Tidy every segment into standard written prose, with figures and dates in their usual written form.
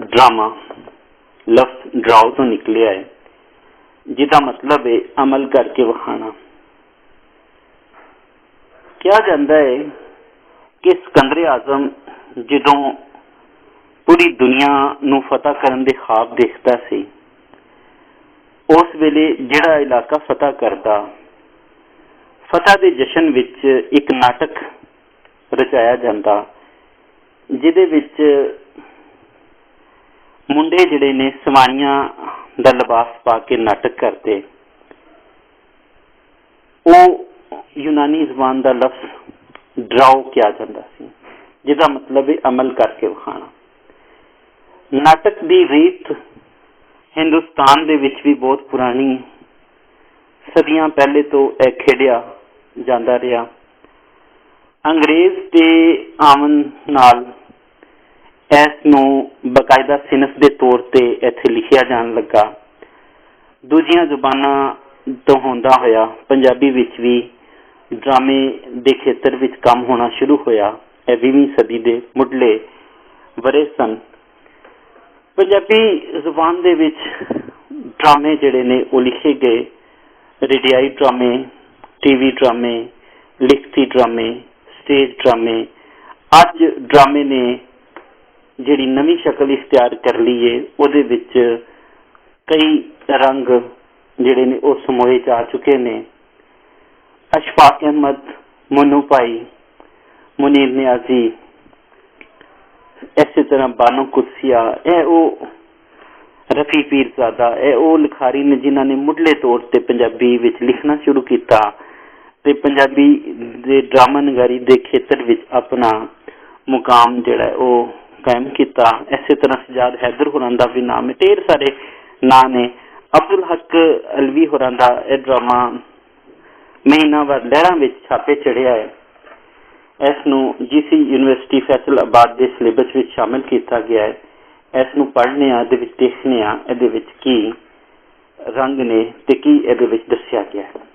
Drama लफ्ज ड्राओ तो निकलिया है, जिसका मतलब है अमल करके विखाना। कहा जाता है कि सिकंदर आजम जो पूरी दुनिया नू फतह करने के ख्वाब देखता सी, उस वेले जिहड़ा इलाका फतह करता, फतह के जश्न विच एक नाटक रचाया जाता, जिहदे विच मुंडे जिहड़े ने सवारियां दा लिबास पा के नाटक करते। वो यूनानी जबान का लफ्ज ड्राओ किया जाता सी, जिसका मतलब है अमल करके विखाना। नाटक की रीत हिंदुस्तान दे विच भी बहुत पुरानी, सदियां पहले तो यह खेडिया जाता रहा। अंग्रेज के आवन नाल इसनूं बकायदा सिनफ के तौर पर इत्थे लिखिया जान लगा। दूजियां जुबानां तो होंदा होया पंजाबी विच भी ड्रामे के खेतर विच काम होना शुरू होया। 20वीं सदी के मुढ़ले वरे सन। पंजाबी जुबान दे विच ड्रामे जिहड़े ने वो लिखे गए, रेडियाई ड्रामे, टीवी ड्रामे, लिखती ड्रामे, स्टेज ड्रामे। अज ड्रामे ने जिहड़ी नवी शक्ल इख्तियार कर ली है, उहदे विच कई रंग जिहड़े ने वो समोए जा चुके ने। अशफाक अहमद, मनु भाई, मुनीर नियाजी, इस तरह बानो कुदसिया, रफी पीरजादा, वो लिखारी ने जिन्होंने मुढ़ले तौर पर पंजाबी विच लिखना शुरू किया ते पंजाबी दे ड्रामा नगारी दे खेतर विच अपना मुकाम जिहड़ा है वो कायम किया। इस तरह सजाद हैदर होरां दा भी नाम है, ढेर सारे नाम ने। अब्दुल हक अलवी होरां दा यह ड्रामा महीनावार लहरां विच छापे चढ़िया है। इसनूं जीसी यूनिवर्सिटी फैसलाबाद के सिलेबस विच शामिल किया गया है। इसनूं पढ़ने इहदे विच देखने इहदे विच की रंग ने ते की इहदे विच दस्सिया गया है।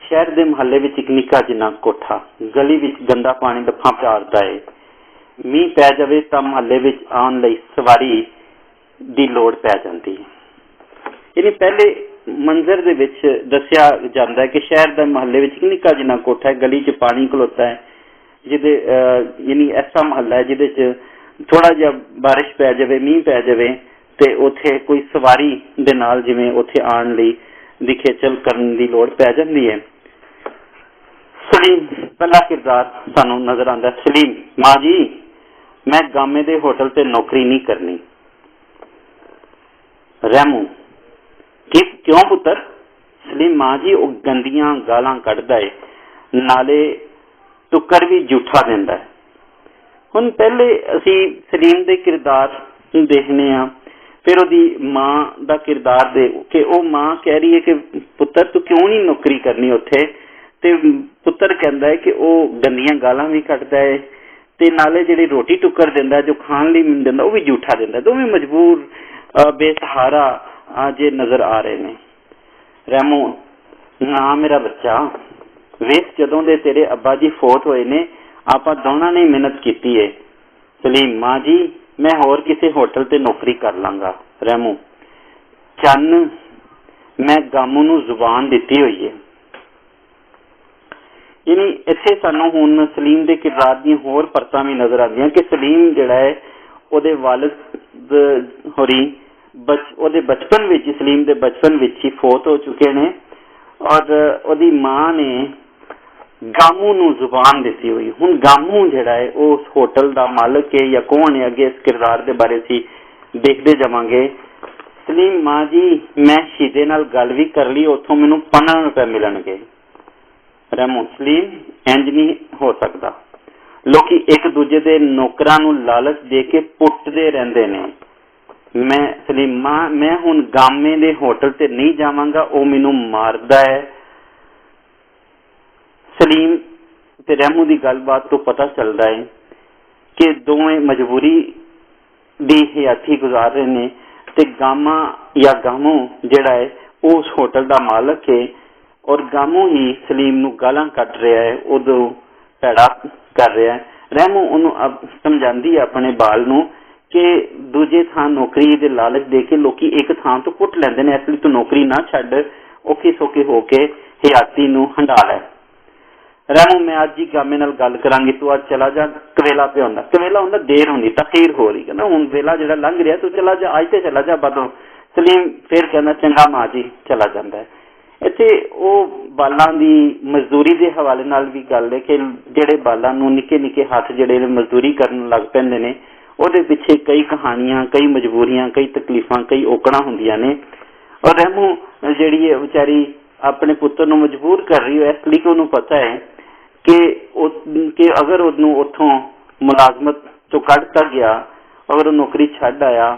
शहर के मुहल्ले विच एक निक्का जिन्ना कोठा, गली विच गंदा पानी लफा झारदा है। मीह पै जावे तां मुहल्ले विच आउण लई सवारी दी लोड़ पै जाती है। यानी पहले मंजर दे विच दस्सिया जाता है कि शहर के मुहल्ले विच एक निक्का जिन्ना कोठा है, गली च पानी खलोता है, जिहदे यानी ऐसा मुहल्ला है जिहदे च थोड़ा जिहा बारिश पै जावे, मीह पै जावे ते उत्थे कोई सवारी दे नाल जिवें उत्थे आउण लई दी खेचल करन दी लोड़ पै जाती है। सलीम पहला किरदार सानू नजर आंदा। सलीम, माँ जी मैं गामे दे होटल ते नौकरी नहीं करनी। रहमू, क्यों पुत्र? सलीम, माँ जी वो गंदियां गालां कढ़दा है, नाले टुक्कर भी झूठा देंदा है। हुण पहले असी सलीम दे किरदार देखने आ, फिर ओदी माँ दा किरदार दे कि वो माँ कह रही है कि पुत्र तू क्यों नहीं नौकरी करनी उत्थे, ते पुत्र कहता है कि वो गंदियां गालां भी कढ़दा है ते नाले जिहड़ी रोटी टुक्कर दिंदा, जो खाण लई दिंदा, वो भी झूठा दिंदा। दोवें मजबूर बेसहारा जे नजर आ रहे ने। रहमू, ना मेरा बच्चा, वेख जदों दे तेरे अब्बा जी फौत होए ने आपां दोनां ने मेहनत कीती है। सलीम, माँ जी मैं होर किसी होटल ते नौकरी कर लांगा। रहमू, चन्न मैं गामू नूं जुबान दित्ती हुई है। यानी इत्थे सानू हुण सलीम दे किरदार दीयां होर परतां भी नजर आंदियां कि सलीम जिहड़ा है ओहदे वालिद होरी ओहदे बचपन विच, सलीम दे बचपन विच ही फौत हो चुके ने और ओहदी मां ने गामू नूं जुबान दित्ती हुई। हुण गामू जिहड़ा है उस होटल दा मालिक है या कौन है, अगे इस किरदार दे बारे असीं देखदे जावांगे। सलीम, मां जी मैं शीदे नाल गल भी कर ली, उत्थों मैनूं 15 रुपए मिलणगे। रहमू, सलीम इंज नहीं हो सकता, लोग एक दूजे के नौकरां नूं लालच दे के पुट्टदे रहिंदे ने। मैं सलीम, मां मैं हुण गामे दे होटल ते नहीं जावांगा, वो मैनूं मारदा है। सलीम ते रहमू की गलबात तो पता चलता है कि दोवें मजबूरी दी हयाती गुजार रहे ने ते गामा या गामू जिहड़ा है उस होटल का मालिक है और गामू ही सलीम नूं गालां कट रहा है, उदों भैड़ा कर रहा है। रहमू उन्होंने समझाती है अपने बाल नूं कि दूजे थां नौकरी दे लालच दे के लोकी एक थां तो पुट लैंदे ने, इसलिए तू नौकरी ना छड्ड, औखे सौखे हो के हयाती नूं हंडा लै। रहमू मैं अज ही गामे नाल गल करांगी, तू अज चला जा, कवेला पे आंदा, कवेला हुंदा देर होंदी, तखीर हो रही, कहना हुण वेला जिहड़ा लंघ रिहा, तू चला जा, अज ते चला जा बदों। सलीम फिर कहना चंगा मां जी, चला जांदा है। इत्थे ਉਹ ਬਾਲਾਂ ਦੀ ਮਜ਼ਦੂਰੀ ਦੇ ਹਵਾਲੇ ਨਾਲ ਵੀ ਗੱਲ ਹੈ ਕਿ ਜਿਹੜੇ ਬਾਲਾਂ ਨੂੰ ਨਿੱਕੇ ਨਿੱਕੇ ਹੱਥ ਜਿਹੜੇ ਨੇ ਮਜ਼ਦੂਰੀ ਕਰਨ ਲੱਗ ਪੈਂਦੇ ਨੇ, ਉਹਦੇ ਪਿੱਛੇ ਕਈ ਕਹਾਣੀਆਂ, ਕਈ ਮਜਬੂਰੀਆਂ, ਕਈ ਤਕਲੀਫਾਂ, ਕਈ ਔਕੜਾਂ ਹੁੰਦੀਆਂ ਨੇ। ਔਰ ਰਹਿਮੂ ਜਿਹੜੀ ਹੈ ਵਿਚਾਰੀ ਆਪਣੇ ਪੁੱਤਰ ਨੂੰ ਮਜਬੂਰ ਕਰ ਰਹੀ ਹੈ, ਇਸ ਲਈ ਕਿ ਉਹਨੂੰ ਪਤਾ ਹੈ ਕਿ ਅਗਰ ਉਹਨੂੰ ਉੱਥੋਂ ਮੁਲਾਜ਼ਮਤ ਤੋਂ ਕੱਢ ਤਾ ਗਿਆ, ਅਗਰ ਉਹ ਨੌਕਰੀ ਛੱਡ ਆਇਆ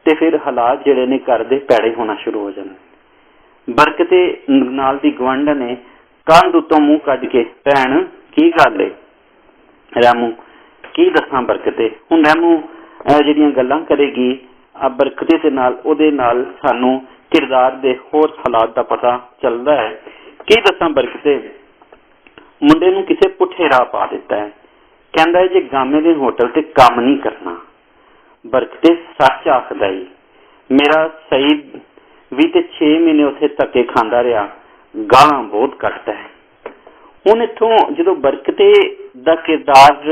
ਤੇ ਫਿਰ ਹਾਲਾਤ ਜਿਹੜੇ ਨੇ ਘਰ ਦੇ ਭੈੜੇ ਹੋਣਾ ਸ਼ੁਰੂ ਹੋ ਜਾਣ। ਬਰਕਤੇ ਨਾਲ ਦੀ ਗਵਾਂਢਣ ਨੇ ਕੰਧ ਉੱਤੋਂ ਮੂੰਹ ਕੱਢ ਕੇ, ਭੈਣ ਕੀ ਗੱਲ ਏ? ਰਹਿਮੂ ਕੀ ਦੱਸਾਂ ਬਰਕਤੇ। ਹੁਣ ਰਹਿਮੂ ਜਿਹੜੀਆਂ ਗੱਲਾਂ ਕਰੇਗੀ ਬਰਕਤੇ ਦੇ ਨਾਲ, ਉਹਦੇ ਨਾਲ ਸਾਨੂੰ ਕਿਰਦਾਰ ਦੇ ਹੋਰ ਹਾਲਾਤ ਦਾ ਪਤਾ ਚੱਲਦਾ ਹੈ। ਕੀ ਦੱਸਾਂ ਬਰਕਤੇ, ਮੁੰਡੇ ਨੂੰ ਕਿਸੇ ਪੁੱਠੇ ਰਾਹ ਪਾ ਦਿੱਤਾ ਹੈ, ਕਹਿੰਦਾ ਹੈ ਜੇ ਗਾਮੇ ਦੇ ਹੋਟਲ ਤੇ ਕੰਮ ਨਹੀਂ ਕਰਨਾ। ਬਰਕਤੇ ਸੱਚ ਆਖਦਾ ਈ, ਮੇਰਾ ਸਈਦ ਵੀ ਤੇ 6 ਮਹੀਨੇ ਉੱਥੇ ਧੱਕੇ ਖਾਂਦਾ ਰਿਹਾ, ਗਾਲਾਂ ਬਹੁਤ ਕੱਢਦਾ ਹੈ। ਹੁਣ ਇੱਥੋਂ ਜਦੋਂ ਬਰਕਤੇ ਦਾ ਕਿਰਦਾਰ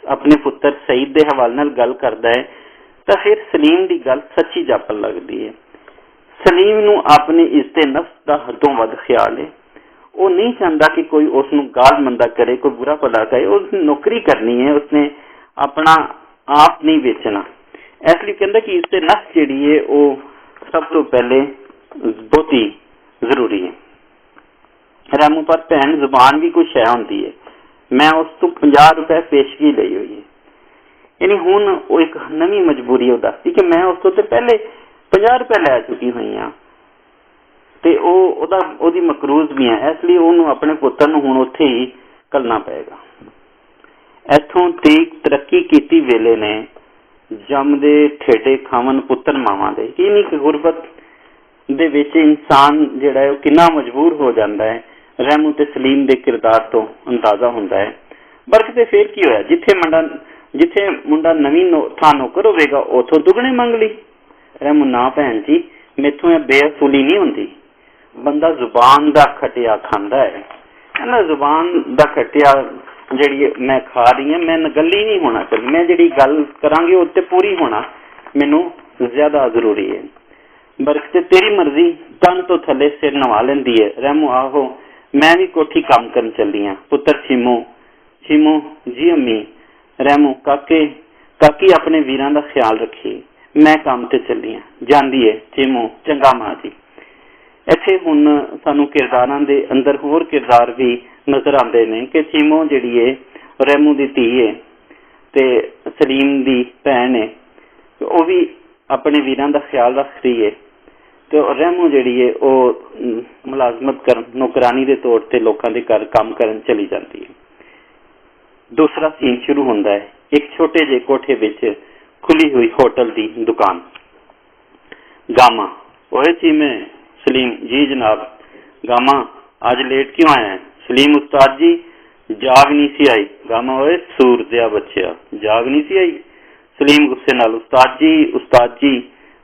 ਆਪਣੇ ਪੁੱਤਰ ਸਈਦ ਦੇ ਹਵਾਲੇ ਨਾਲ ਗੱਲ ਕਰਦਾ ਹੈ ਤਾਂ ਫਿਰ ਸਲੀਮ ਦੀ ਗੱਲ ਸੱਚੀ ਜਾਪਣ ਲੱਗਦੀ ਹੈ। ਸਲੀਮ ਨੂੰ ਆਪਣੀ ਇੱਜ਼ਤ ਨਫਸ ਦਾ ਹੱਦੋਂ ਵੱਧ ਖਿਆਲ ਹੈ। ਉਹ ਨਹੀਂ ਚਾਹੁੰਦਾ ਕਿ ਕੋਈ ਉਸ ਨੂੰ ਗਾਲ ਮੰਦਾ ਕਰੇ, ਕੋਈ ਬੁਰਾ ਭਲਾ ਕਰੇ। ਉਸਨੇ ਨੌਕਰੀ ਕਰਨੀ ਹੈ, ਉਸਨੇ ਆਪਣਾ ਆਪ ਨਹੀਂ ਵੇਚਣਾ। ਇਸ ਲਈ ਕਹਿੰਦਾ ਕਿ ਇੱਜ਼ਤ ਨਫਸ ਜਿਹੜੀ ਹੈ ਉਹ ਸਭ ਤੋਂ ਪਹਿਲੇ ਬਹੁਤੀ ਜ਼ਰੂਰੀ ਹੈ। ਰਹਿਮੂ ਪਰ ਭੈਣ ਜ਼ੁਬਾਨ ਵੀ ਕੋਈ ਸ਼ੈ ਹੁੰਦੀ ਹੈ। ਮੈਂ ਉਸ ਤੋਂ 50 ਰੁਪਏ ਪੇਸ਼ਗੀ ਲਈ ਹੋਈ ਹੈ। ਯਾਨੀ ਹੁਣ ਉਹ ਇੱਕ ਨਵੀਂ ਮਜਬੂਰੀ ਉਹ ਦੱਸਦੀ ਕਿ ਮੈਂ ਉਸ ਤੋਂ ਤੇ ਪਹਿਲੇ 50 ਰੁਪਏ ਲੈ ਚੁੱਕੀ ਹੋਈ ਹਾਂ ਤੇ ਉਹਦੀ ਮਕਰੂਜ਼ ਵੀ ਹੈ। ਇਸ ਲਈ ਉਹਨੂੰ ਆਪਣੇ ਪੁੱਤਰ ਨੂੰ ਹੁਣ ਉੱਥੇ ਹੀ ਘੱਲਣਾ ਪਏਗਾ। ਇੱਥੋਂ ਤੀਕ ਤਰੱਕੀ ਕੀਤੀ ਵੇਲੇ ਨੇ ਜੰਮਦੇ ਠੇਡੇ ਖਾਵਨ ਪੁੱਤਰ ਮਾਵਾਂ ਦੇ। ਕੀ ਨਹੀਂ ਕਿ ਗੁਰਬਤ ਦੇ ਵਿੱਚ ਇਨਸਾਨ ਜਿਹੜਾ ਹੈ ਉਹ ਕਿੰਨਾ ਮਜਬੂਰ ਹੋ ਜਾਂਦਾ ਹੈ। ਰਹਿਮੂ ਤੇ ਸਲੀਮ ਦੇ ਕਿਰਦਾਰ ਤੋਂ ਅੰਦਾਜ਼ਾ ਹੁੰਦਾ ਹੈ। ਬਰਕਤੇ ਫੇਰ ਕੀ ਹੋਇਆ, ਜਿੱਥੇ ਮੁੰਡਾ ਨਵੀਂ ਥਾਂ ਨੌਕਰ ਹੋਵੇਗਾ ਉੱਥੋਂ ਦੁੱਗਣੇ ਮੰਗ ਲਈ। ਰਹਿਮੂ ਨਾ ਭੈਣ ਜੀ, ਮੈਥੋਂ ਇਹ ਬੇਅਸੂਲੀ ਨਹੀਂ ਹੁੰਦੀ। ਬੰਦਾ ਜ਼ੁਬਾਨ ਦਾ ਖਟਿਆ ਖਾਂਦਾ ਹੈ। ਕਹਿੰਦਾ ਜ਼ੁਬਾਨ ਦਾ ਖਟਿਆ ਜਿਹੜੀ ਮੈਂ ਖਾ ਰਹੀ ਹਾਂ, ਮੈਂ ਨਗੱਲੀ ਨਹੀਂ ਹੋਣਾ ਚਾਹੀਦੀ। ਮੈਂ ਜਿਹੜੀ ਗੱਲ ਕਰਾਂਗੀ ਉਹ ਤੇ ਪੂਰੀ ਹੋਣਾ ਮੈਨੂੰ ਜ਼ਿਆਦਾ ਜ਼ਰੂਰੀ ਹੈ। ਬਰਕਤੇ ਤੇਰੀ ਮਰਜ਼ੀ, ਕੰਨ ਤੋਂ ਥੱਲੇ ਸਿਰ ਨਵਾ ਲੈਂਦੀ ਹੈ। ਰਹਿਮੂ ਆਹੋ ਮੈਂ ਵੀ ਕੋਠੀ ਕੰਮ ਕਰਨ ਚੱਲੀ ਹਾਂ। ਪੁੱਤਰ ਛੀਮੋ ਜੀ ਅੰਮੀ। ਰਹਿਮੂ ਕਾਕੀ ਆਪਣੇ ਵੀਰਾਂ ਦਾ ਖਿਆਲ ਰੱਖੀ, ਮੈਂ ਕੰਮ ਤੇ ਚੱਲੀ ਹਾਂ। ਜਾਂਦੀ ਹੈ ਛੀਮੋ, ਚੰਗਾ ਮਾਂ ਜੀ। ਇੱਥੇ ਹੁਣ ਸਾਨੂੰ ਕਿਰਦਾਰਾਂ ਦੇ ਅੰਦਰ ਹੋਰ ਕਿਰਦਾਰ ਵੀ ਨਜ਼ਰ ਆਉਂਦੇ ਨੇ ਕਿ ਛੀਮੋ ਜਿਹੜੀ ਹੈ ਰਹਿਮੂ ਦੀ ਧੀ ਹੈ ਤੇ ਸਲੀਮ ਦੀ ਭੈਣ ਹੈ, ਉਹ ਵੀ ਆਪਣੇ ਵੀਰਾਂ ਦਾ ਖਿਆਲ ਰੱਖ ਰਹੀ ਹੈ ਤੇ ਰਹਿਮੂ ਜਿਹੜੀ ਹੈ ਉਹ ਮੁਲਾਜ਼ਮਤ ਕਰਨ, ਨੌਕਰਾਨੀ ਦੇ ਤੌਰ ਤੇ ਲੋਕਾਂ ਦੇ ਘਰ ਕੰਮ ਕਰਨ ਚਲੀ ਜਾਂਦੀ ਹੈ। ਦੂਸਰਾ ਸੀਨ ਸ਼ੁਰੂ ਹੁੰਦਾ ਹੈ ਇੱਕ ਛੋਟੇ ਜਿਹੇ ਕੋਠੇ ਵਿੱਚ ਖੁੱਲੀ ਹੋਈ ਹੋਟਲ ਦੀ ਦੁਕਾਨ। ਗਾਮਾ, ਓਏ ਚੀਮੇ। सलीम जी जनाब। गामा, आज लेट क्यों आया है? सलीम, उस्ताद जी जाग नहीं सी आई। गामा, ओए सूर दिया बच्चा, जाग नहीं सी आई। सलीम गुस्से नाल, उस्ताद जी।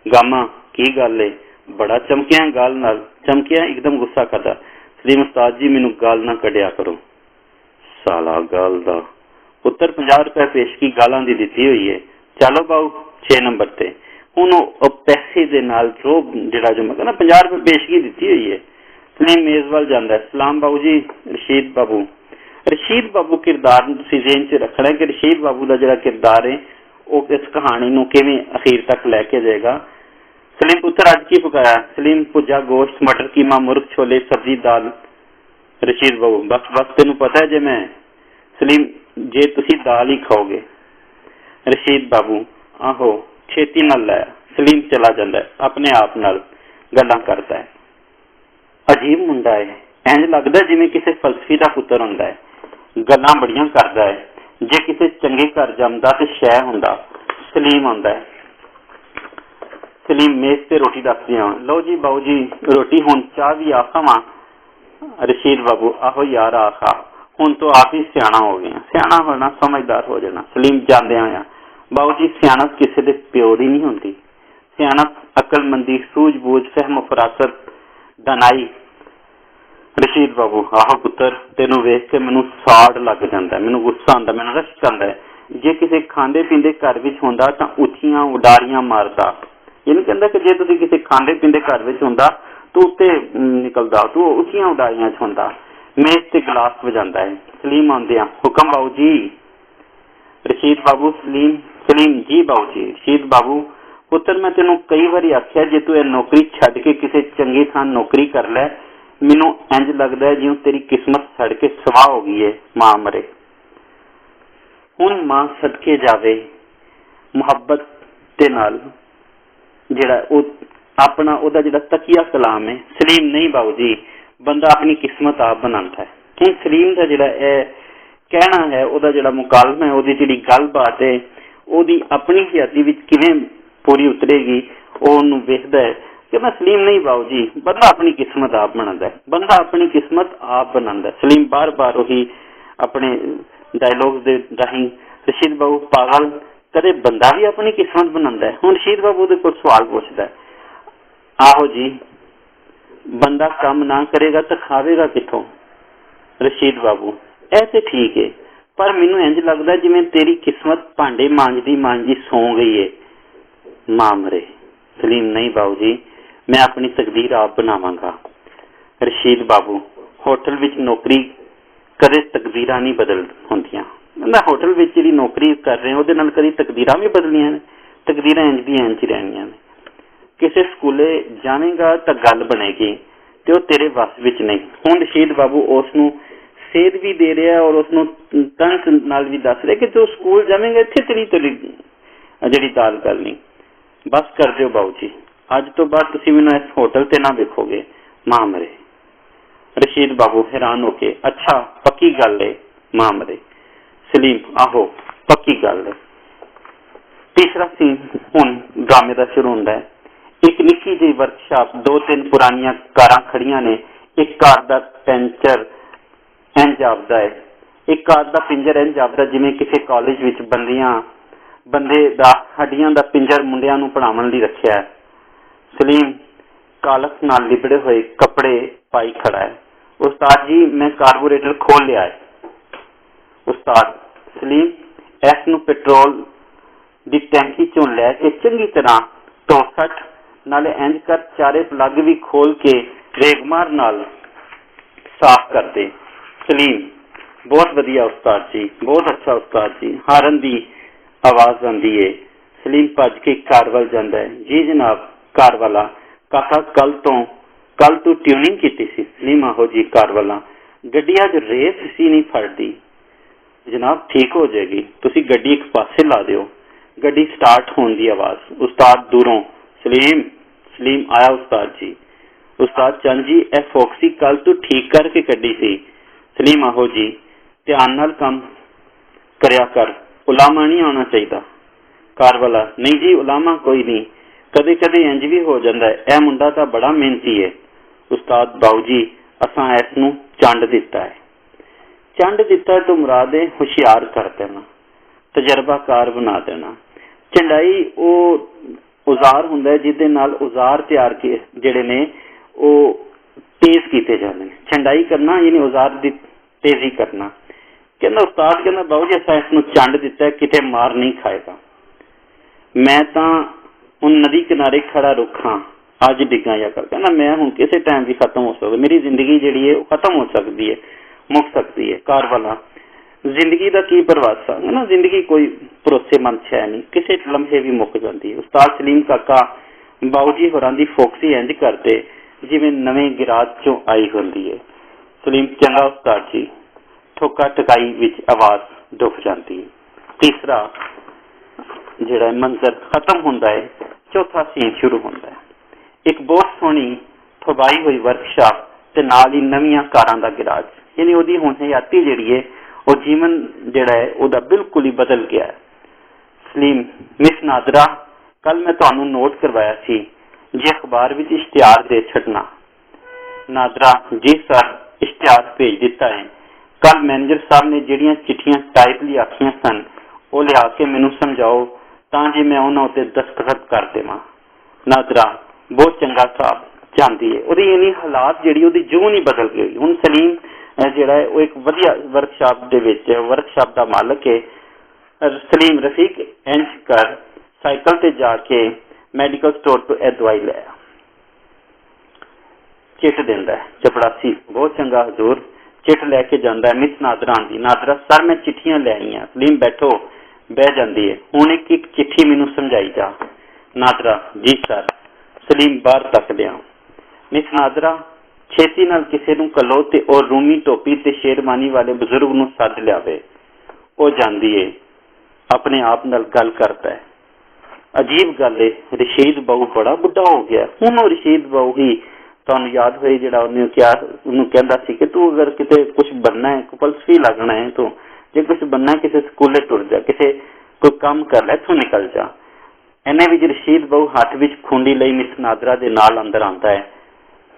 गामा, की गल है? बड़ा चमकिया गाल नाल। चमकिया एकदम गुस्सा करदा। सलीम, उस्ताद जी मैनू गाल ना कढ़िया करो। साला गाल दा पुत्तर 50 रुपए पेशगी गालां दी दित्ती हुई है। चलो बाऊ 6 नंबर ते। ਹੁਣ ਉਹ ਪੈਸੇ ਦੇ ਨਾਲ ਜੋ ਜਿਹੜਾ ਜੋ ਮੈਂ ਕਹਿੰਦਾ 50 ਰੁਪਏ ਪੇਸ਼ਗੀ ਦਿੱਤੀ ਹੋਈ ਹੈ। ਸਲੀਮ ਮੇਜ਼ ਵੱਲ ਜਾਂਦਾ। ਸਲਾਮ ਬਾਬੂ ਜੀ। ਰਸ਼ੀਦ ਬਾਬੂ ਕਿਰਦਾਰ ਨੂੰ ਤੁਸੀਂ ਜ਼ੇਨ 'ਚ ਰੱਖਣਾ ਕਿ ਰਸ਼ੀਦ ਬਾਬੂ ਦਾ ਜਿਹੜਾ ਕਿਰਦਾਰ ਹੈ ਉਹ ਇਸ ਕਹਾਣੀ ਨੂੰ ਕਿਵੇਂ ਅਖੀਰ ਤੱਕ ਲੈ ਕੇ ਜਾਏਗਾ। ਸਲੀਮ, ਪੁੱਤਰ ਅੱਜ ਕੀ ਪਕਾਇਆ? ਸਲੀਮ, ਭੁੱਜਾ ਗੋਸ਼ਤ, ਮਟਰ ਕੀਮਾ, ਮੁਰਗ ਛੋਲੇ, ਸਬਜ਼ੀ, ਦਾਲ। ਰਸ਼ੀਦ ਬਾਬੂ, ਬਸ ਤੈਨੂੰ ਪਤਾ ਜੇ ਮੈਂ। ਸਲੀਮ, ਜੇ ਤੁਸੀਂ ਦਾਲ ਹੀ ਖਾਓਗੇ। ਰਸ਼ੀਦ ਬਾਬੂ, ਆਹੋ ਛੇਤੀ ਨਾਲ ਲੈ। ਸਲੀਮ ਚਲਾ ਜਾਂਦਾ ਹੈ, ਆਪਣੇ ਆਪ ਨਾਲ ਗੱਲਾਂ ਕਰਦਾ ਹੈ। ਅਜੀਬ ਮੁੰਡਾ ਹੈ, ਇੰਝ ਲੱਗਦਾ ਜਿਵੇਂ ਕਿਸੇ ਫਲਸਫੀ ਦਾ ਪੁੱਤਰ ਹੁੰਦਾ ਹੈ। ਗੱਲਾਂ ਬੜੀਆਂ ਕਰਦਾ ਹੈ। ਜੇ ਕਿਸੇ ਚੰਗੇ ਘਰ ਜੰਮਦਾ ਤੇ ਸ਼ੈ ਹੁੰਦਾ। ਸਲੀਮ ਆਉਂਦਾ ਹੈ। ਸਲੀਮ ਮੇਜ਼ ਤੇ ਰੋਟੀ ਰੱਖਦੀਆਂ। ਲਓ ਜੀ ਬਾਊ ਜੀ ਰੋਟੀ, ਹੁਣ ਚਾਹ ਵੀ ਆ ਖਾਵਾਂ? ਰਸ਼ੀਦ ਬਾਬੂ, ਆਹੋ ਯਾਰ ਆਖਾ, ਹੁਣ ਤੋਂ ਆਪ ਹੀ ਸਿਆਣਾ ਹੋ ਗਿਆ। ਸਿਆਣਾ ਹੋਣਾ, ਸਮਝਦਾਰ ਹੋ ਜਾਣਾ। ਸਲੀਮ ਜਾਂਦਿਆਂ ਹੋਇਆ, ਬਾਊ ਜੀ ਸਿਆਣਪ ਕਿਸੇ ਦੇ ਪਿਓ ਦੀ ਨਹੀਂ ਹੁੰਦੀ। ਸਿਆਣਪ, ਅਕਲਮੰਦੀ, ਸੂਝ-ਬੂਝ, ਫਹਿਮ ਫਰਾਸਤ, ਦਾਨਾਈ। ਰਸ਼ੀਦ ਬਾਬੂ, ਆਹੋ ਪੁੱਤਰ, ਤੈਨੂੰ ਵੇਖ ਕੇ ਮੈਨੂੰ ਸਾੜ ਲੱਗ ਜਾਂਦਾ, ਮੈਨੂੰ ਗੁੱਸਾ ਆਉਂਦਾ, ਮੈਨੂੰ ਰਸ਼ਕ ਆਉਂਦਾ ਹੈ। ਜੇ ਕਿਸੇ ਖਾਂਦੇ ਪੀਂਦੇ ਘਰ ਵਿੱਚ ਹੁੰਦਾ ਤਾਂ ਉੱਚੀਆਂ ਉਡਾਰੀਆਂ ਮਾਰਦਾ। ਇਹ ਨਹੀਂ ਕਹਿੰਦਾ ਕਿ ਜੇ ਤੁਸੀਂ ਕਿਸੇ ਖਾਂਦੇ ਪੀਂਦੇ ਘਰ ਵਿੱਚ ਹੁੰਦਾ ਤੂੰ ਉੱਤੇ ਨਿਕਲਦਾ, ਤੂੰ ਉੱਚੀਆਂ ਉਡਾਰੀਆਂ 'ਚ ਹੁੰਦਾ। ਮੇਜ਼ ਤੇ ਗਲਾਸ ਵਜਾਉਂਦਾ ਹੈ। ਸਲੀਮ ਆਉਂਦਿਆਂ, ਹੁਕਮ ਬਾਊ ਜੀ। ਰਸ਼ੀਦ ਬਾਬੂ, ਸਲੀਮ ਜੀ ਬਾਊ ਜੀ। ਰਸ਼ੀਦ ਬਾਬੂ, ਪੁੱਤਰ ਮੈਂ ਤੈਨੂੰ ਕਈ ਵਾਰੀ ਆਖਿਆ ਜੇ ਤੂੰ ਇਹ ਨੌਕਰੀ ਛੱਡ ਕੇ ਕਿਸੇ ਚੰਗੀ ਥਾਂ ਨੌਕਰੀ ਕਰ ਲੈ। ਮੈਨੂੰ ਇੰਝ ਲੱਗਦਾ ਹੈ ਜਿਉਂ ਤੇਰੀ ਕਿਸਮਤ ਸੜ ਕੇ ਸਵਾਹ ਹੋ ਗਈ ਹੈ। ਮਾਂ ਮਰੇ, ਹੁਣ ਮਾਂ ਸਦਕੇ ਜਾਵੇ। ਮੁਹੱਬਤ ਦੇ ਨਾਲ ਜਿਹੜਾ ਉਹ ਆਪਣਾ ਉਹਦਾ ਜਿਹੜਾ ਤਕੀਆ ਕਲਾਮ ਹੈ। ਸਲੀਮ, ਨਹੀਂ ਬਾਊ ਜੀ, ਬੰਦਾ ਆਪਣੀ ਕਿਸਮਤ ਆਪ ਬਣਾਉਂਦਾ ਹੈ। ਹੁਣ ਸਲੀਮ ਦਾ ਜਿਹੜਾ ਇਹ ਕਹਿਣਾ ਹੈ, ਉਹਦਾ ਜਿਹੜਾ ਮੁਕਾਲਮਾ ਹੈ, ਉਹਦੀ ਜਿਹੜੀ ਗੱਲਬਾਤ ਹੈ, ਉਹਦੀ ਆਪਣੀ ਹਯਾਤੀ ਵਿੱਚ ਕਿਵੇਂ ਪੂਰੀ ਉਤਰੇਗੀ, ਉਹ ਉਹਨੂੰ ਵੇਖਦਾ ਹੈ। ਕਹਿੰਦਾ ਸਲੀਮ, ਨਹੀਂ ਬਾਊ ਜੀ, ਬੰਦਾ ਆਪਣੀ ਕਿਸਮਤ ਆਪ ਬਣਾਉਂਦਾ ਹੈ, ਬੰਦਾ ਆਪਣੀ ਕਿਸਮਤ ਆਪ ਬਣਾਉਂਦਾ। ਸਲੀਮ ਬਾਰ ਬਾਰ ਉਹੀ ਆਪਣੇ ਡਾਇਲੋਗ ਦੇ ਰਾਹੀਂ, ਰਸ਼ੀਦ ਬਾਬੂ ਪਾਗਲ, ਕਦੇ ਬੰਦਾ ਵੀ ਆਪਣੀ ਕਿਸਮਤ ਬਣਾਉਂਦਾ ਹੈ? ਹੁਣ ਰਸ਼ੀਦ ਬਾਬੂ ਦੇ ਕੋਲ ਸਵਾਲ ਪੁੱਛਦਾ, ਆਹੋ ਜੀ, ਬੰਦਾ ਕੰਮ ਨਾ ਕਰੇਗਾ ਤਾਂ ਖਾਵੇਗਾ ਕਿੱਥੋਂ? ਰਸ਼ੀਦ ਬਾਬੂ, ਇਹ ਤੇ ਠੀਕ ਹੈ, ਪਰ ਮੈਨੂੰ ਇੰਝ ਲੱਗਦਾ ਜਿਵੇਂ ਤੇਰੀ ਕਿਸਮਤ ਭਾਂਡੇ ਮਾਂਜਦੀ ਸੌਂ ਗਈ ਹੈ। ਮਾਂ ਮਰੇ। ਸਲੀਮ, ਨਹੀਂ ਬਾਊ ਜੀ, ਮੈਂ ਆਪਣੀ ਤਕਦੀਰ ਆਪ ਬਣਾਵਾਂਗਾ। ਰਸ਼ੀਦ ਬਾਬੂ, ਹੋਟਲ ਵਿੱਚ ਨੌਕਰੀ ਕਦੇ ਤਕਦੀਰਾਂ ਨਹੀਂ ਬਦਲ ਹੁੰਦੀਆਂ। ਮੈਂ ਹੋਟਲ ਵਿੱਚ ਜਿਹੜੀ ਨੌਕਰੀ ਕਰ ਰਿਹਾ ਉਹਦੇ ਨਾਲ ਕਦੀ ਤਕਦੀਰਾਂ ਵੀ ਬਦਲੀਆਂ ਨੇ? ਤਕਦੀਰਾਂ ਇੰਝ ਦੀਆਂ ਇੰਝ ਹੀ ਰਹਿਣੀਆਂ ਨੇ। ਕਿਸੇ ਸਕੂਲੇ ਜਾਵੇਂਗਾ ਤਾਂ ਗੱਲ ਬਣੇਗੀ ਤੇ ਉਹ ਤੇਰੇ ਵੱਸ ਵਿੱਚ ਨਹੀਂ। ਹੁਣ ਰਸ਼ੀਦ ਬਾਬੂ ਉਸ ਨੂੰ ਸੇਧ ਵੀ ਦੇ ਰਿਹਾ ਔਰ ਉਸਨੂੰ ਤੰਤ ਨਾਲ ਵੀ ਦੱਸ ਰਿਹਾ ਕਿ ਤੂੰ ਸਕੂਲ ਜਾਵੇਂਗਾ, ਇੱਥੇ ਤੇਰੀ ਜਿਹੜੀ ਦਾਲ ਕਰਨੀ। ਬਸ ਕਰ ਦਿਓ ਬਾਊ ਜੀ, ਅੱਜ ਤੋਂ ਬਾਅਦ ਤੁਸੀਂ ਮੈਨੂੰ ਇਸ ਹੋਟਲ ਤੇ ਨਾ ਵੇਖੋਗੇ। ਮਾਂ ਮਰੇ। ਰਸ਼ੀਦ ਬਾਬੂ ਹੈਰਾਨ ਹੋ ਕੇ, ਅੱਛਾ ਪੱਕੀ ਗੱਲ ਹੈ? ਮਾਂ ਮਰੇ। ਸਲੀਮ, ਆਹੋ ਪੱਕੀ ਗੱਲ ਹੈ। ਤੀਸਰਾ ਸੀਨ ਹੁਣ ਡਰਾਮੇ ਦਾ ਸ਼ੁਰੂ ਹੁੰਦਾ ਹੈ। ਇੱਕ ਨਿੱਕੀ ਜਿਹੀ ਵਰਕਸ਼ਾਪ, 2-3 ਪੁਰਾਣੀਆਂ ਕਾਰਾਂ ਖੜੀਆਂ ਨੇ। ਇੱਕ ਕਾਰ ਦਾ ਪੈਂਚਰ ਇੰਝ ਜਾਪਦਾ ਹੈ, ਇੱਕ ਕਾਰ ਦਾ ਪਿੰਜਰ ਇੰਝ ਜਾਪਦਾ ਜਿਵੇਂ ਕਿਸੇ ਕਾਲਜ ਵਿੱਚ ਬੰਦੇ ਦਾ ਹੱਡੀਆਂ ਦਾ ਪਿੰਜਰ ਮੁੰਡਿਆਂ ਨੂੰ ਪੜ੍ਹਾਉਣ ਲਈ ਰੱਖਿਆ ਹੈ। ਸਲੀਮ ਕਾਲਖ ਨਾਲ ਲਿਬੜੇ ਹੋਏ ਕੱਪੜੇ ਪਾਈ ਖੜਾ ਹੈ। ਉਸਤਾਦ ਜੀ, ਮੈਂ ਕਾਰਬੋਰੇਟਰ ਖੋਲ ਲਿਆ ਹੈ। ਉਸਤਾਦ। ਸਲੀਮ, ਇਸ ਨੂੰ ਪੈਟਰੋਲ ਦੀ ਟੈਂਕੀ ਚੋਂ ਲੈ ਕੇ ਚੰਗੀ ਤਰ੍ਹਾਂ ਧੋ ਸੱਟ, ਨਾਲੇ ਇੰਝ ਕਰ ਚਾਰੇ ਪਲੱਗ ਵੀ ਖੋਲ ਕੇ ਰੇਗਮਾਰ ਨਾਲ ਸਾਫ਼ ਕਰ ਦੇ। ਸਲੀਮ, ਬਹੁਤ ਵਧੀਆ ਉਸਤਾਦ ਜੀ, ਬਹੁਤ ਅੱਛਾ ਉਸਤਾਦ ਜੀ। ਹਾਰਨ ਦੀ ਆਵਾਜ਼ ਆਉਂਦੀ ਹੈ। ਸਲੀਮ ਭੱਜ ਕੇ ਕਾਰ ਵੱਲ ਜਾਂਦਾ ਹੈ। ਜੀ ਜਨਾਬ। ਕਾਰ ਵਾਲਾ, ਕਾਕਾ ਕੱਲ ਤੂੰ ਟਿਊਨਿੰਗ ਕੀਤੀ ਸੀ? ਸਲੀਮ, ਆਹੋ ਜੀ। ਕਾਰ ਵਾਲਾ, ਗੱਡੀ ਅੱਜ ਰੇਸ ਸੀ ਨਹੀਂ ਫੜਦੀ? ਜਨਾਬ ਠੀਕ ਹੋ ਜਾਏਗੀ, ਤੁਸੀਂ ਗੱਡੀ ਇੱਕ ਪਾਸੇ ਲਾ ਦਿਓ। ਗੱਡੀ ਸਟਾਰਟ ਹੋਣ ਦੀ ਆਵਾਜ਼। ਉਸਤਾਦ ਦੂਰੋਂ। ਸਲੀਮ ਆਇਆ ਉਸਤਾਦ ਜੀ। ਉਸਤਾਦ ਚੰਦ ਜੀ, ਇਹ ਫੋਕਸੀ ਕੱਲ ਤੂੰ ਠੀਕ ਕਰਕੇ ਕੱਢੀ ਸੀ? ਸਲੀਮ, ਆਹੋ ਜੀ। ਧਿਆਨ ਨਾਲ ਕੰਮ ਕਰਿਆ ਕਰ, ਉਲਾਮਾ ਨਹੀਂ ਆਉਣਾ ਚਾਹੀਦਾ। ਕਾਰ ਵਾਲਾ, ਨਹੀਂ ਜੀ, ਉਲਾਮਾ ਕੋਈ ਨਹੀਂ, ਕਦੇ ਕਦੇ ਇੰਝ ਵੀ ਹੋ ਜਾਂਦਾ ਹੈ। ਇਹ ਮੁੰਡਾ ਤਾਂ ਬੜਾ ਮਿਹਨਤੀ ਹੈ। ਉਸਤਾਦ, ਬਾਊ ਜੀ, ਅਸਾਂ ਇਸ ਨੂੰ ਚੰਡ ਦਿੱਤਾ ਹੈ। ਚੰਡ ਦਿੱਤਾ ਤੋਂ ਮੁਰਾਦ ਹੈ ਹੁਸ਼ਿਆਰ ਕਰ ਦੇਣਾ, ਤਜਰਬਾਕਾਰ ਬਣਾ ਦੇਣਾ। ਝੰਡਾਈ ਉਹ ਔਜ਼ਾਰ ਹੁੰਦਾ ਹੈ ਜਿਹਦੇ ਨਾਲ ਔਜ਼ਾਰ ਤਿਆਰ ਜਿਹੜੇ ਨੇ ਉਹ ਤੇਜ਼ ਕੀਤੇ ਜਾਂਦੇ ਨੇ। ਝੰਡਾਈ ਕਰਨਾ ਯਾਨੀ ਔਜ਼ਾਰ ਦੀ ਤੇਜ਼ੀ ਕਰਨਾ। ਕਹਿੰਦਾ ਉਸਤਾਦ, ਕਹਿੰਦਾ ਬਾਊ ਜੀ ਅਸਾਂ ਇਸ ਨੂੰ ਚੰਡ ਦਿੱਤਾ, ਕਿਤੇ ਮਾਰ ਨਹੀਂ ਖਾਏਗਾ। ਮੈਂ ਤਾਂ ਹੁਣ ਨਦੀ ਕਿਨਾਰੇ ਖੜਾ ਰੁੱਖਾਂ, ਅੱਜ ਡਿੱਗਾ ਜਾਂ ਕਰ। ਕਹਿੰਦਾ ਮੈਂ ਹੁਣ ਕਿਸੇ ਟਾਈਮ ਵੀ ਖਤਮ ਹੋ ਸਕਦਾ, ਮੇਰੀ ਜ਼ਿੰਦਗੀ ਜਿਹੜੀ ਹੈ ਉਹ ਖਤਮ ਹੋ ਸਕਦੀ ਹੈ, ਮੁੱਕ ਸਕਦੀ ਹੈ। ਕਾਰ ਵਾਲਾ, ਜ਼ਿੰਦਗੀ ਦਾ ਕੀ ਭਰਵਾਸਾ ਹੈ ਨਾ, ਜ਼ਿੰਦਗੀ ਕੋਈ ਭਰੋਸੇਮੰਦ ਹੈ ਨਹੀਂ, ਕਿਸੇ ਲਮਹੇ ਵੀ ਮੁੱਕ ਜਾਂਦੀ ਹੈ। ਉਸਤਾਦ ਸਲੀਮ ਕਾਕਾ, ਬਾਊ ਜੀ ਹੋਰਾਂ ਦੀ ਫੋਕਸੀ ਇੰਝ ਕਰਦੇ ਜਿਵੇਂ ਨਵੇਂ ਗਿਰਾਜ ਚੋਂ ਆਈ ਹੁੰਦੀ ਹੈ। ਸਲੀਮ, ਚੰਗਾ ਉਸਤਾਦ ਜੀ। ਠੋਕਾ ਟਕਾਈ ਵਿੱਚ ਆਵਾਜ਼ ਡੁੱਬ ਜਾਂਦੀ ਹੈ। ਤੀਸਰਾ ਜਿਹੜਾ ਮੰਜ਼ਰ ਖਤਮ ਹੁੰਦਾ ਹੈ। ਚੌਥਾ ਸੀਨ ਸ਼ੁਰੂ ਹੁੰਦਾ ਹੈ। ਇੱਕ ਬਹੁਤ ਸੋਹਣੀ ਥਬਾਈ ਹੋਈ ਵਰਕਸ਼ਾਪ ਤੇ ਨਾਲ ਹੀ ਨਵੀਆਂ ਕਾਰਾਂ ਦਾ ਗਿਰਾਜ, ਯਾਨੀ ਉਹਦੀ ਹੁਣ ਹਯਾਤੀ ਜਿਹੜੀ ਹੈ ਉਹ ਜੀਵਨ ਜਿਹੜਾ ਹੈ ਉਹਦਾ ਬਿਲਕੁਲ ਹੀ ਬਦਲ ਗਿਆ ਹੈ। ਸਲੀਮ, ਮਿਸ ਨਾਦਰਾ, ਕੱਲ ਮੈਂ ਤੁਹਾਨੂੰ ਨੋਟ ਕਰਵਾਇਆ ਸੀ ਜੇ ਅਖਬਾਰ ਵਿੱਚ ਇਸ਼ਤਿਹਾਰ ਦੇ ਛੱਡਣਾ। ਨਾਦਰਾ, ਜੀ ਸਰ, ਇਸ਼ਤਿਹਾਰ ਭੇਜ ਦਿੱਤਾ ਹੈ। ਕੱਲ ਮੈਨੇਜਰ ਸਾਹਿਬ ਨੇ ਜਿਹੜੀਆਂ ਚਿੱਠੀਆਂ ਟਾਈਪ ਲਈ ਆਖੀਆਂ ਸਨ ਉਹ ਲਿਆ ਕੇ ਮੈਨੂੰ ਸਮਝਾਓ ਤਾਂ ਜੇ ਮੈਂ ਉਹਨਾਂ ਉੱਤੇ ਦਸਤਖਤ ਕਰ ਦੇਵਾਂ। ਨਾਜ਼ਰਾ ਬਹੁਤ ਚੰਗਾ ਸਾਹਿਬ ਜਾਂਦੀ ਹੈ, ਉਹਦੀ ਇੰਨੀ ਹਾਲਾਤ ਜਿਹੜੀ ਉਹਦੀ ਜੂਹ ਨਹੀਂ ਬਦਲ ਗਈ। ਹੁਣ ਸਲੀਮ ਜਿਹੜਾ ਹੈ ਉਹ ਇੱਕ ਵਧੀਆ ਵਰਕਸ਼ਾਪ ਦੇ ਵਿੱਚ ਵਰਕਸ਼ਾਪ ਦਾ ਮਾਲਕ ਹੈ। ਸਲੀਮ ਰਫੀਕ ਇੰਝ ਕਰ ਸਾਈਕਲ ਤੇ ਜਾ ਕੇ ਮੈਡੀਕਲ ਸਟੋਰ ਤੋਂ ਇਹ ਦਵਾਈ ਲੈ ਆ। ਚਿੱਟ ਦਿੰਦਾ ਹੈ ਚਪੜਾਸੀ, ਬਹੁਤ ਚੰਗਾ ਹਜ਼ੂਰ। ਚਿੱਟ ਲੈ ਕੇ ਜਾਂਦਾ ਹੈ। ਮਿਸ ਨਾਜ਼ਰਾ ਆਂਦੀ, ਨਾਜ਼ਰਾ ਸਰ ਮੈਂ ਚਿੱਠੀਆਂ ਲੈ ਆਈਆਂ। ਸਲੀਮ ਬੈਠੋ, ਬਹਿ ਜਾਂਦੀ ਹੈ। ਹੁਣ ਇੱਕ ਇੱਕ ਚਿੱਠੀ ਮੈਨੂੰ ਸਮਝਾਈ ਜਾ। ਨਾਜ਼ਰਾ ਜੀ ਸਰ। ਸਲੀਮ ਬਾਹਰ ਤੱਕਦਿਆਂ, ਮਿਸ ਨਾਜ਼ਰਾ ਛੇਤੀ ਨਾਲ ਕਿਸੇ ਨੂੰ ਕਲੋ ਤੇ ਉਹ ਰੂਮੀ ਟੋਪੀ ਤੇ ਸ਼ੇਰਵਾਨੀ ਵਾਲੇ ਬਜ਼ੁਰਗ ਨੂੰ ਸੱਦ ਲਿਆਵੇ। ਉਹ ਜਾਂਦੀ ਹੈ, ਆਪਣੇ ਆਪ ਨਾਲ ਗੱਲ ਕਰਦਾ ਹੈ। ਅਜੀਬ ਗੱਲ ਹੈ, ਰਸ਼ੀਦ ਬਾਊ ਬੜਾ ਬੁੱਢਾ ਹੋ ਗਿਆ। ਹੁਣ ਉਹ ਰਸ਼ੀਦ ਬਾਊ ਹੀ ਤੁਹਾਨੂੰ ਯਾਦ ਹੋਈ ਜਿਹੜਾ ਉਹਨੇ ਕਿਹਾ, ਉਹਨੂੰ ਕਹਿੰਦਾ ਸੀ ਕਿ ਤੂੰ ਅਗਰ ਕਿਤੇ ਕੁਛ ਬਣਨਾ ਹੈ, ਫਲਸਫੀ ਲੱਗਣਾ ਹੈ, ਤੂੰ ਜੇ ਕੁਛ ਬਣਨਾ ਕਿਸੇ ਸਕੂਲੇ ਟੁਰ ਜਾ, ਕਿਸੇ ਕੋਈ ਕੰਮ ਕਰ ਲੈ, ਇੱਥੋਂ ਨਿਕਲ ਜਾ। ਇਹਨੇ ਵਿੱਚ ਰਸ਼ੀਦ ਬਾਊ ਹੱਥ ਵਿੱਚ ਖੁੰਡੀ ਲਈ ਮਿਸ ਨਾਜ਼ਰਾ ਦੇ ਨਾਲ ਅੰਦਰ ਆਉਂਦਾ ਹੈ।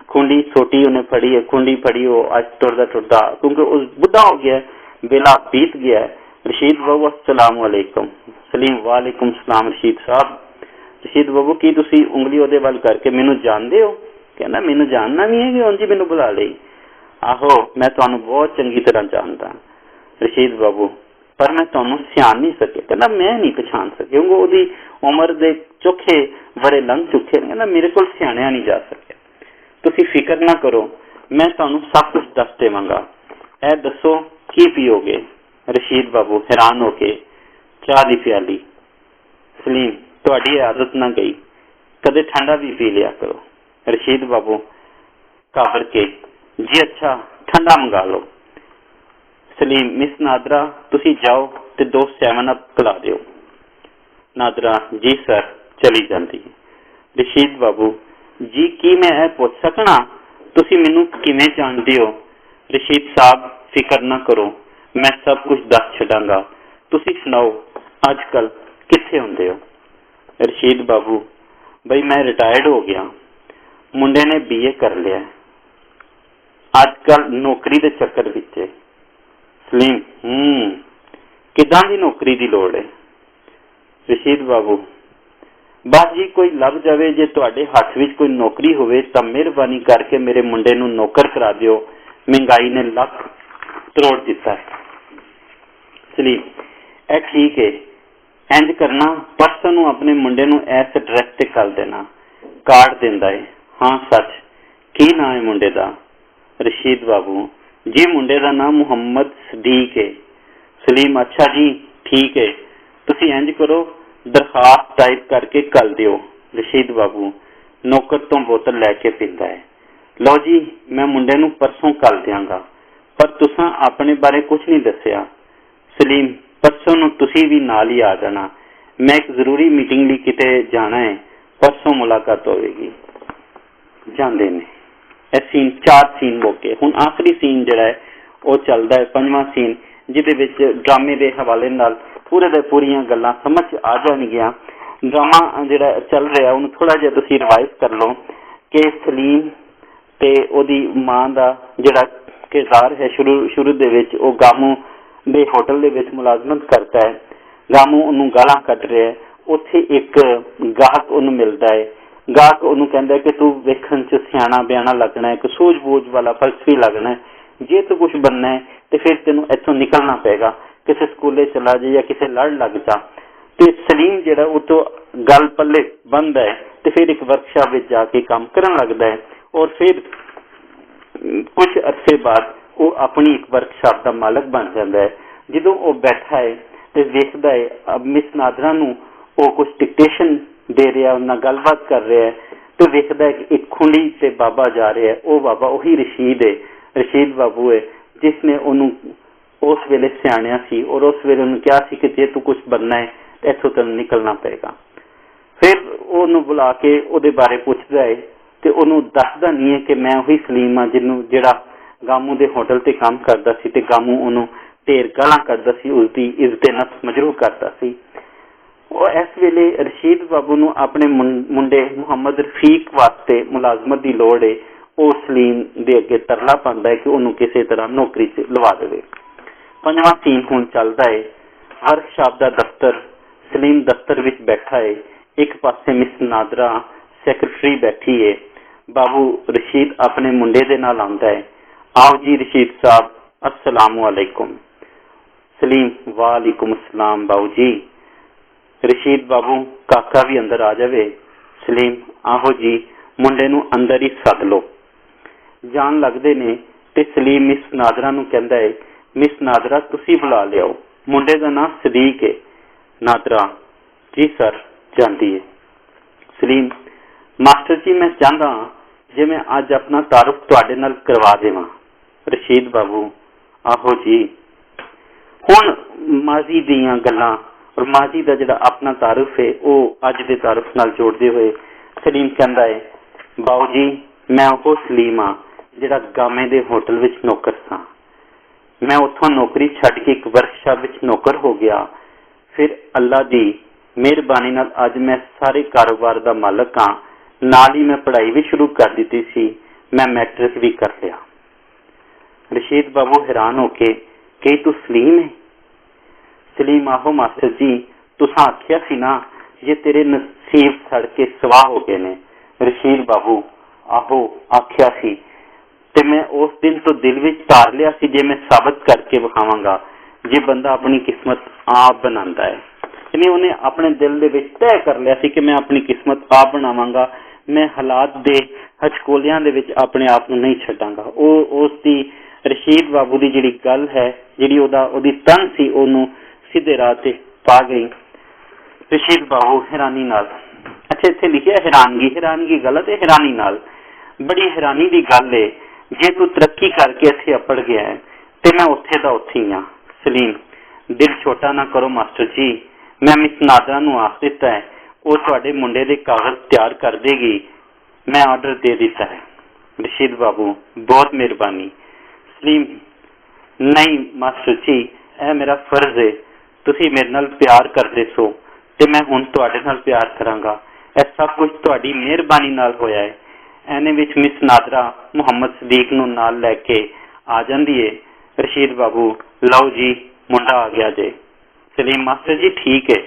ਖੁੰਡੀ ਛੋਟੀ ਉਹਨੇ ਫੜੀ ਹੈ, ਖੁੰਡੀ ਫੜੀ ਉਹ ਅੱਜ ਤੁਰਦਾ ਤੁਰਦਾ, ਕਿਉਂਕਿ ਉਹ ਬੁੱਢਾ ਹੋ ਗਿਆ, ਵੇਲਾ ਬੀਤ ਗਿਆ। ਰਸ਼ੀਦ ਬਾਬੂ अस्सलाम वालेकुम। सलीम वालेकुम सलाम। रशीद साहब। रशीद बाबू की तुसी उंगली ਉਹਦੇ ਵੱਲ ਕਰਕੇ ਮੈਨੂੰ ਜਾਣਦੇ ਹੋ? ਕਹਿੰਦਾ ਮੈਨੂੰ ਜਾਣਨਾ ਵੀ ਹੈ ਕਿ ਉਂਝ ਮੈਨੂੰ ਬੁਲਾ ਲਈ। ਆਹੋ ਮੈਂ ਤੁਹਾਨੂੰ ਬਹੁਤ ਚੰਗੀ ਤਰ੍ਹਾਂ ਜਾਣਦਾ ਰਸ਼ੀਦ ਬਾਬੂ, ਪਰ ਮੈਂ ਤੁਹਾਨੂੰ ਸਿਆਣ ਨਹੀਂ ਸਕਿਆ। ਕਹਿੰਦਾ ਮੈਂ ਨਹੀਂ ਪਛਾਣ ਸਕਿਆ ਕਿਉਂਕਿ ਉਹਦੀ ਉਮਰ ਦੇ ਚੋਖੇ ਬੜੇ ਲੰਘ ਚੁੱਕੇ ਨੇ। ਕਹਿੰਦਾ ਮੇਰੇ ਕੋਲ ਸਿਆਣਿਆ ਨਹੀਂ ਜਾ ਸਕਿਆ। ਤੁਸੀਂ ਫਿਕਰ ਨਾ ਕਰੋ, ਮੈਂ ਤੁਹਾਨੂੰ ਸਭ ਕੁਝ ਦੱਸ ਦੇਵਾਂਗਾ। ਇਹ ਦੱਸੋ ਕੀ ਪੀਓਗੇ? ਰਸ਼ੀਦ ਬਾਬੂ हैरान होके चाह दी प्याली। सलीम ਤੁਹਾਡੀ आदत ना गई, कदे ठंडा भी पी लिया करो। रशीद बाबू घाबर के जी अच्छा ठंडा मंगा लो। सलीम मिस नादरा तुसी जाओ ते 2 7 अप पिला दिओ। नादरा जी सर चली जाती। रशीद बाबू जी की मैं पूछ सकना तुसी मैनू किवें जानदे हो? रशीद साहब फिक्र ना करो, मैं सब कुछ दस छड़ांगा। तुसी सुनाओ अजकल कित्थे हुंदे हो? रशीद बाबू बई मैं रिटायर्ड हो गया, मुंडे ने BA कर लिया, अजकल नौकरी दे चक्कर विच है। सलीम किदां दी नौकरी दी लोड़ है? रशीद बाबू बस जी कोई लभ जावे, जे तुहाडे हथ विच कोई नौकरी होवे तां मेहरबानी करके मेरे मुंडे नूं नौकर करा दिओ। महंगाई ने लख तरोड़ दिता है। सलीम ए ठीक है, इंज करना परसों नूं अपने मुंडे नूं इस एड्रैस ते कर देना। कार्ड दिंदा है। हाँ सच की नाम है मुंडे दा? रशीद बाबू जी मुंडे दा नाम मुहम्मद सदीक है। सलीम अच्छा जी ठीक है, तुसी इंज करो दरखास्त टाइप करके कल दिओ। रशीद बाबू नौकर तो बोतल लैके पींदा है। लो जी मैं मुंडे नूं परसों कल दियांगा, पर तुसां अपने बारे कुछ नहीं दस्सिया। सलीम परसों नूं तुसी भी नाल ही आ जाना, मैं एक जरूरी मीटिंग लई किते जाना है, परसों मुलाकात होगी। जांदे ने ਇਹ ਸੀਨ 4 सीन मुके। हुण आखिरी सीन जिहड़ा है वो चलदा है 5वां सीन, जिहदे विच ड्रामे दे हवाले नाल पूरे दे पूरीआं गल्लां समझ आ जाणगीआं। ड्रामा जिहड़ा चल रहा उहनूं थोड़ा जिहा तुसीं रिवाइज कर लो कि सलीम ते ओहदी मां दा जिहड़ा किरदार है शुरू दे विच वो गामू दे होटल दे विच मुलाजमत करता है। गामू उहनूं गालां कट रहा है। उत्थे एक गाहक उहनूं मिलदा है। गाहक उहनूं कहंदा कि तू वेखण च सियाणा बियाणा लगना है, एक सूझबूझ वाला फलसफी लगना है, जे तू कुछ बनना है तो फिर तेनों इत्थों निकलना पेगा, किसी स्कूले चला जा या किसी लड़ लग जा। तो सलीम जिहड़ा वो तो गल पल्ले बंद है तो फिर एक वर्कशॉप में जाके काम करन लगता है और फिर कुछ अरसे बाद वो अपनी एक वर्कशॉप का मालक बन जाता है। जो वो बैठा है तो देखता है अब मिस नादरा नूं वो कुछ डिक्टेशन दे रहा, उन्हें गलबात कर रहा है, तो देखता है कि एक खुंडी से बाबा जा रहा है। वो बाबा वही रशीद है, रशीद बाबू है, जिसने उन्होंने उस वेले सियाणिया सी और उस वेले उन्होंने कहा सी कि जे तू कुछ बनना है तो इत्थों तेन निकलना पेगा। फिर उन्होंने बुला के उहदे बारे पुछदा है तो उन्होंने दसदा नहीं है कि मैं वही सलीम हाँ जिन्हों जिहड़ा गामू दे होटल ते काम करदा सी ते गामू उन्होंने ढेर गालां कढदा सी, उसकी इज्जत नफ्स मजरूह करता सी। और इस वेले रशीद बाबू नूं अपने मुंडे मुहम्मद रफीक वास्ते मुलाजमत की लोड़ है। वो सलीम दे अगे तरला पांदा है कि उन्होंने किसी तरह नौकरी च लवा देवे। 5वां सीन हुण चलदा है वर्कशॉप दा दफ्तर। सलीम दफ्तर विच बैठा है, एक पासे मिस नादरा सैकटरी बैठी है। बाबू रशीद अपने मुंडे दे नाल आंदा है। आओ जी रशीद साहब, अस्सलाम वालेकुम। सलीम वालेकुम अस्सलाम बाबू जी। रशीद बाबू काका भी अंदर आ जावे। सलीम आहो जी, मुंडे नूं अंदर ही सद लो। जान लगदे ने ते सलीम मिस नादरा नूं कहंदा है, मिस नादरा तुसी बुला लियाओ, मुंडे दा नाम सदीक है। नादरा जी सर, जांदी है। सलीम मास्टर जी मैं चाहता जे मैं अज अपना तारुफ तुहाडे नाल करवा देवां। रशीद बाबू आहो जी। हुण माजी दीयां गल्लां और माजी दा जिहड़ा अपना तारुफ है वो अज दे तारुफ नाल जोड़दे हुए सलीम कहंदा है, बाबू जी मैं वो सलीम हाँ जिहड़ा गामे दे होटल विच नौकर सां। मैं उत्थों नौकरी छड्ड के एक वर्कशॉप विच नौकर हो गया। फिर अल्लाह दी मेहरबानी नाल अज मैं सारे कारोबार दा मालक हाँ। नाल ही मैं पढ़ाई भी शुरू कर दी सी, मैं मैट्रिक भी कर लिया। रशीद बाबू हैरान होके कि तू सलीम है? सलीम आहो मास्टर जी, तुसां आखिया सी ना जे तेरे नसीब सड़ के सवाह हो गए ने। रशीद बाबू आहो आखिया सी, ते मैं उस दिन तो दिल विच धार लिया सी जे मैं साबित करके विखावांगा जे बंदा अपनी किस्मत आप बनांदा है। यानी उन्हें अपने दिल दे विच तय कर लिया सी कि मैं अपनी किस्मत आप बनावांगा, मैं हालात दे हचकोलियां दे विच अपने आप नूं नहीं छड्डांगा। उस दी रशीद बाबू दी जिहड़ी गल है, जिहड़ी ओदी तन सी, ओनू सीधे राह ते पा गई। रशीद बाबू हैरानी नाल, अच्छा इत्थे लिखिआ हैरानगी गलत है, हैरानी नाल, बड़ी हैरानी दी गल है जे तू तरक्की करके इत्थे अपड़ गया है ते मैं उत्थे दा उत्थे ही हां। सलीम दिल छोटा ना करो मास्टर जी, मैं मिस नादरा नूं आख दिता है वो तुहाडे मुंडे दे कागज तैयार कर देगी, मैं ऑर्डर दे दिता है। रशीद बाबू बहुत मेहरबानी। सलीम नहीं मास्टर जी, यह मेरा फर्ज है, तुसी मेरे नाल प्यार करदे सो ते मैं हुण तुहाडे नाल प्यार करांगा। यह सब कुछ तुहाडी मेहरबानी नाल होया है। एने विच मिस नादरा मुहम्मद सदीक नूं नाल लैके आ जांदी है। रशीद बाबू लो जी मुंडा आ गया जे। सलीम मास्टर जी ठीक है,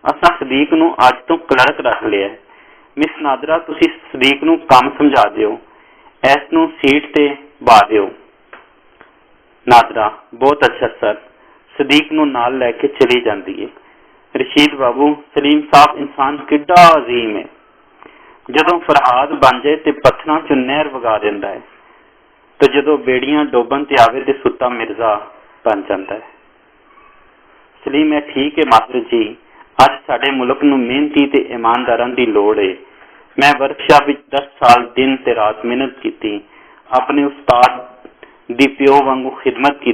असां सदीक नूं अज तो क्लर्क रख लिया है। मिस नादरा तुसी सदीक नूं काम समझा दिओ, इस नूं सीट ते बा दिओ। नादरा बहुत अच्छा सर, सदीक नूं नाल लैके चली जांदी है। रशीद बाबू सलीम साहब इंसान किड्डा अजीम है, जदों फरहाद बन जाए ते पत्थरां चों नहर वगा दिंदा है, तो जदों बेड़ियां डोबन ते आवे ते सुत्ता मिर्जा बन जाता है। सलीम है ठीक है मास्टर जी, अज साडे मुल्क नूं मेहनती ते ईमानदारां दी लोड़ है। मैं वर्कशॉप विच 10 साल दिन ते रात मेहनत की, अपने उस्ताद दी प्यो वांगू खिदमत की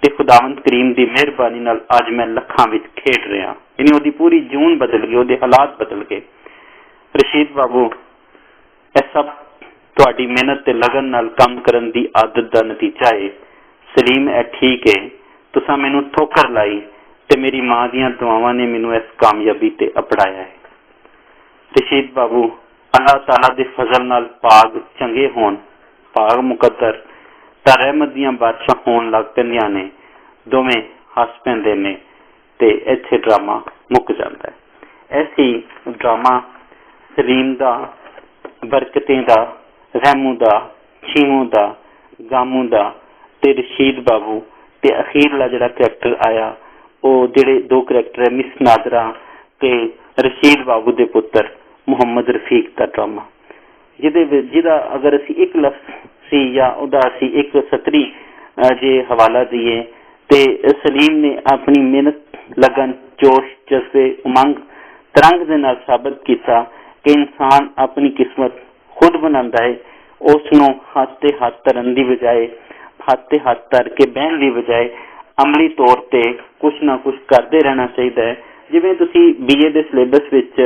ते खुदावंद करीम दी मेहरबानी नाल अज मैं लखां विच खेड रहा। यानी ओदी पूरी जून बदल गई, ओदे हालात बदल गए। रशीद बाबू यह सब तुहाडी मेहनत ते लगन नाल काम करन दी आदत दा नतीजा है। सलीम है ठीक है, तुसां मैनूं ठोकर लाई ते मेरी मां दीयां दुआवां ने मैनूं इस कामयाबी ते अपड़ाया है। रशीद बाबू अल्लाह ताला दे फजल नाल पाग चंगे होण, पाग मुकद्दर तां रहमत दीयां बारिशां होण लग पैंदियां ने, दोवें हस पैंदे ने ते इत्थे ड्रामा मुक जांदा है। ऐसी ड्रामा सलीम दा, बरकतें दा, रहमू दा, छीमू दा, गामू दा ते रशीद बाबू ते अखीरला जिहड़ा करैक्टर आया, वो जिहड़े दो करैक्टर है मिस नादरा ते रशीद बाबू दे पुत्र मुहम्मद रफीक दा ड्रामा, जिहदा अगर असी एक लफ्ज सी या उहदा असी एक सतरी जे हवाला दिए ते सलीम ने अपनी मेहनत, लगन, जोश, जज्बे, उमंग, तरंग दे नाल साबित किया कि इंसान अपनी किस्मत खुद बनांदा है। उसनों हाथ ते हाथ धरन दी बजाए, हाथ ते हाथ धर के बहन दी बजाए अमली तौर ते कुछ ना कुछ करते रहना चाहिए है। जिवें तुसी बीए दे सिलेबस विच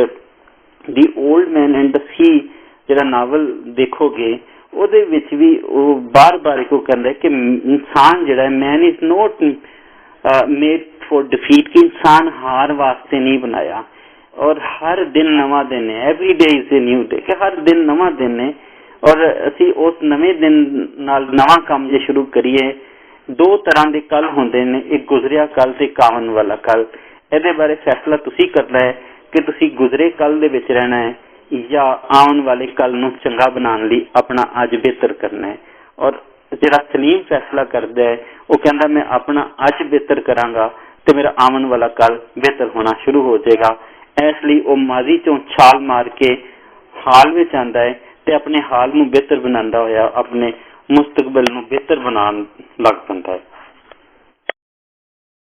the old man and the sea जिहड़ा नावल देखोगे, ਉਹਦੇ ਵਿੱਚ ਵੀ ਉਹ ਬਾਰ-ਬਾਰ ਇੱਕੋ ਕਹਿੰਦਾ ਕਿ ਇਨਸਾਨ ਜਿਹੜਾ ਹੈ man is not made for defeat, कि इंसान हार वास्ते नहीं बनाया और हर दिन नवा दिन है, every day is a new day, कि हर दिन नवा दिन है और ਅਸੀਂ उस नवे दिन ਨਾਲ नवा काम ਜੇ शुरू करिए। दो तरह के कल होंगे ने, एक गुजरिया कल ते कावन वाला कल। ਇਹਦੇ ਬਾਰੇ ਫੈਸਲਾ ਤੁਸੀਂ ਕਰਨਾ ਹੈ ਕਿ ਤੁਸੀਂ ਗੁਜ਼ਰੇ ਕੱਲ ਦੇ ਵਿੱਚ ਰਹਿਣਾ ਹੈ ਜਾਂ ਆਉਣ ਵਾਲੇ ਕੱਲ ਨੂੰ ਚੰਗਾ ਬਣਾਉਣ ਲਈ ਆਪਣਾ ਅੱਜ ਬਿਹਤਰ ਕਰਨਾ ਹੈ। ਔਰ ਜਿਹੜਾ ਸਲੀਮ ਫੈਸਲਾ ਕਰਦਾ ਹੈ ਉਹ ਕਹਿੰਦਾ ਮੈਂ ਆਪਣਾ ਅੱਜ ਬਿਹਤਰ ਕਰਾਂਗਾ ਤੇ ਮੇਰਾ ਆਉਣ ਵਾਲਾ ਕੱਲ ਬਿਹਤਰ ਹੋਣਾ ਸ਼ੁਰੂ ਹੋ ਜਾਏਗਾ। ਇਸ ਲਈ ਉਹ ਮਾਜ਼ੀ ਚੋਂ ਛਾਲ ਮਾਰ ਕੇ ਹਾਲ ਵਿੱਚ ਆਉਂਦਾ ਹੈ ਤੇ ਆਪਣੇ ਹਾਲ ਨੂੰ ਬਿਹਤਰ ਬਣਾਉਂਦਾ ਹੋਇਆ ਆਪਣੇ ਮੁਸਤਕਬਲ ਨੂੰ ਬਿਹਤਰ ਬਣਾਉਣ ਲੱਗ ਪੈਂਦਾ ਹੈ।